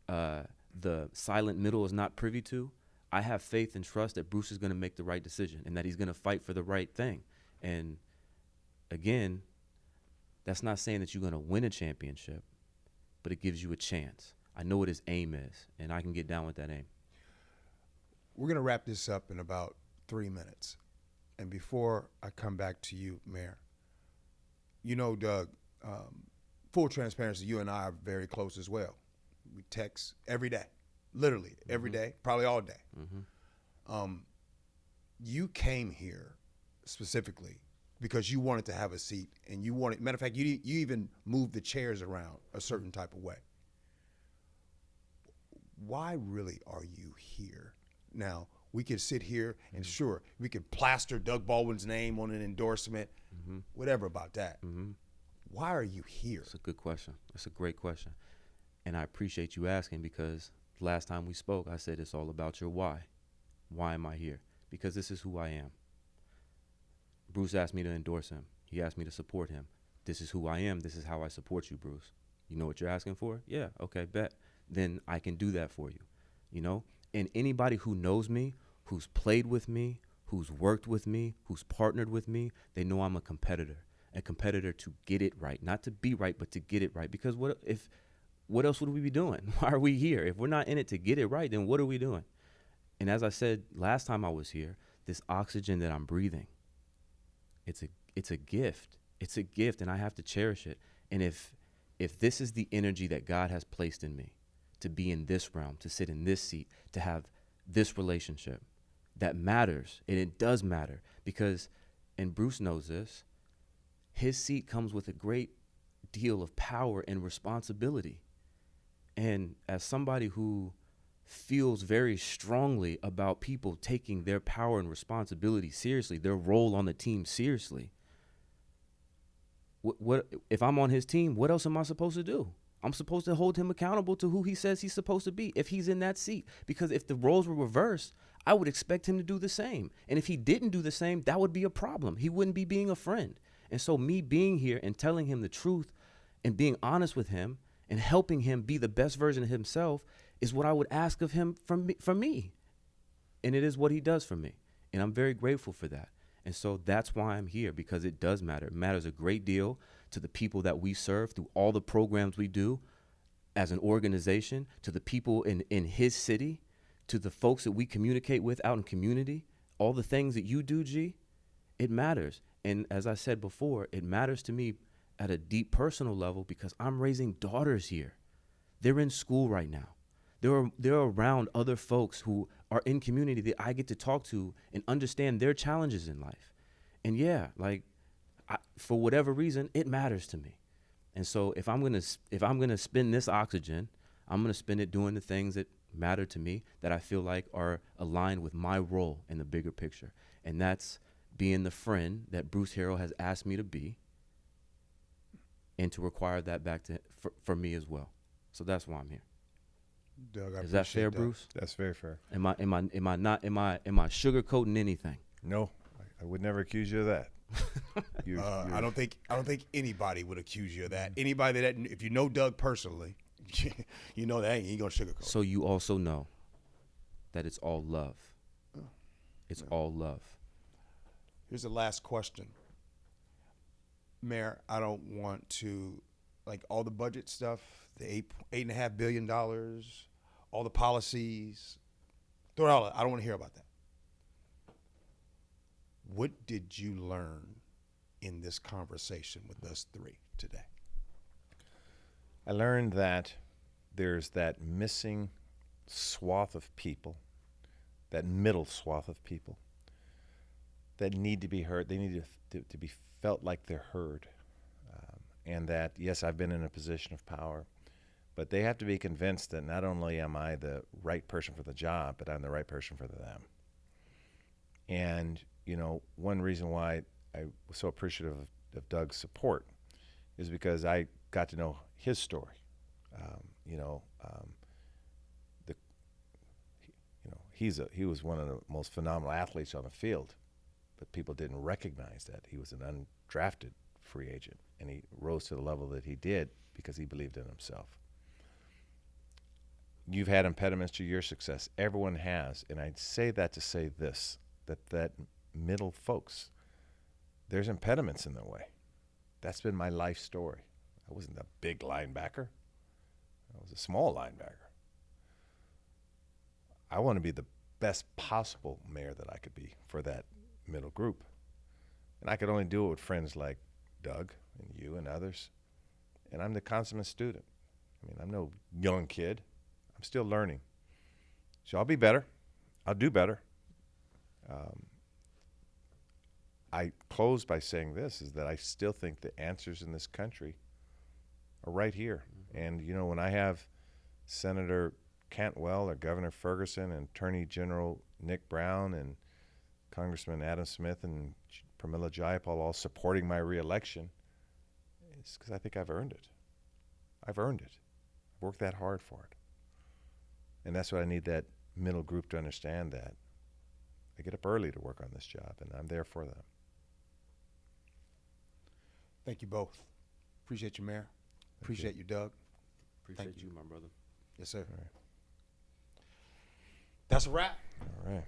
the silent middle is not privy to, I have faith and trust that Bruce is going to make the right decision and that he's going to fight for the right thing. And again, that's not saying that you're going to win a championship, but it gives you a chance. I know what his aim is, and I can get down with that aim. We're going to wrap this up in about 3 minutes. And before I come back to you, Mayor, you know, Doug, full transparency, you and I are very close as well. We text every day, literally every day, probably all day. You came here specifically because you wanted to have a seat, and you wanted, matter of fact, you even moved the chairs around a certain type of way. Why really are you here? Now, we could sit here and sure, we could plaster Doug Baldwin's name on an endorsement, whatever about that. Why are you here? That's a good question. That's a great question. And I appreciate you asking, because last time we spoke, I said it's all about your why. Why am I here? Because this is who I am. Bruce asked me to endorse him. He asked me to support him. This is who I am. This is how I support you, Bruce. You know what you're asking for? Yeah, okay, bet. Then I can do that for you, you know? And anybody who knows me, who's played with me, who's worked with me, who's partnered with me, they know I'm a competitor to get it right. Not to be right, but to get it right. Because what else would we be doing? Why are we here? If we're not in it to get it right, then what are we doing? And as I said last time I was here, this oxygen that I'm breathing, it's a gift. It's a gift, and I have to cherish it. And if this is the energy that God has placed in me, to be in this realm, to sit in this seat, to have this relationship, that matters. And it does matter because, and Bruce knows this, his seat comes with a great deal of power and responsibility. And as somebody who feels very strongly about people taking their power and responsibility seriously, their role on the team seriously, what if I'm on his team, what else am I supposed to do? I'm supposed to hold him accountable to who he says he's supposed to be if he's in that seat. Because if the roles were reversed, I would expect him to do the same. And if he didn't do the same, that would be a problem. He wouldn't be being a friend. And so me being here and telling him the truth and being honest with him and helping him be the best version of himself is what I would ask of him from me. And it is what he does for me. And I'm very grateful for that. And so that's why I'm here, because it does matter. It matters a great deal to the people that we serve through all the programs we do as an organization, to the people in his city, to the folks that we communicate with out in community, all the things that you do, G, it matters. And as I said before, it matters to me at a deep personal level because I'm raising daughters here. They're in school right now. They're around other folks who are in community that I get to talk to and understand their challenges in life. And yeah, like for whatever reason, it matters to me. And so if I'm gonna spend this oxygen, I'm gonna spend it doing the things that matter to me, that I feel like are aligned with my role in the bigger picture. And that's being the friend that Bruce Harrell has asked me to be, and to require that back for me as well. So that's why I'm here. Doug, is that fair, Bruce? That's very fair. Am I sugarcoating anything? No, I would never accuse you of that. I don't think anybody would accuse you of that. Anybody that, if you know Doug personally, you know that he ain't gonna sugarcoat. So you also know that it's all love. All love. Here's the last question. Mayor, I don't want to, like all the budget stuff, the $8.5 billion, all the policies, throw it all out. I don't want to hear about that. What did you learn in this conversation with us three today? I learned that there's that missing swath of people, that middle swath of people that need to be heard. They need to be felt like they're heard. And that, yes, I've been in a position of power, but they have to be convinced that not only am I the right person for the job, but I'm the right person for them. And, you know, one reason why I was so appreciative of Doug's support is because I got to know his story. He was one of the most phenomenal athletes on the field, but people didn't recognize that he was an undrafted free agent, and he rose to the level that he did because he believed in himself. You've had impediments to your success. Everyone has, and I'd say that to say this, that middle folks, there's impediments in their way. That's been my life story. I wasn't a big linebacker. I was a small linebacker. I want to be the best possible mayor that I could be for that middle group. And I could only do it with friends like Doug and you and others. And I'm the consummate student. I mean, I'm no young kid. I'm still learning. So I'll be better. I'll do better. I close by saying this, is that I still think the answers in this country are right here. And, you know, when I have Senator Cantwell or Governor Ferguson and Attorney General Nick Brown and Congressman Adam Smith and Pramila Jayapal all supporting my reelection, it's because I think I've earned it. I've earned it. I've worked that hard for it. And that's what I need that middle group to understand, that I get up early to work on this job, and I'm there for them. Thank you both. Appreciate you, Mayor. Appreciate you, Doug. Appreciate you, my brother. Yes, sir. All right. That's a wrap. All right.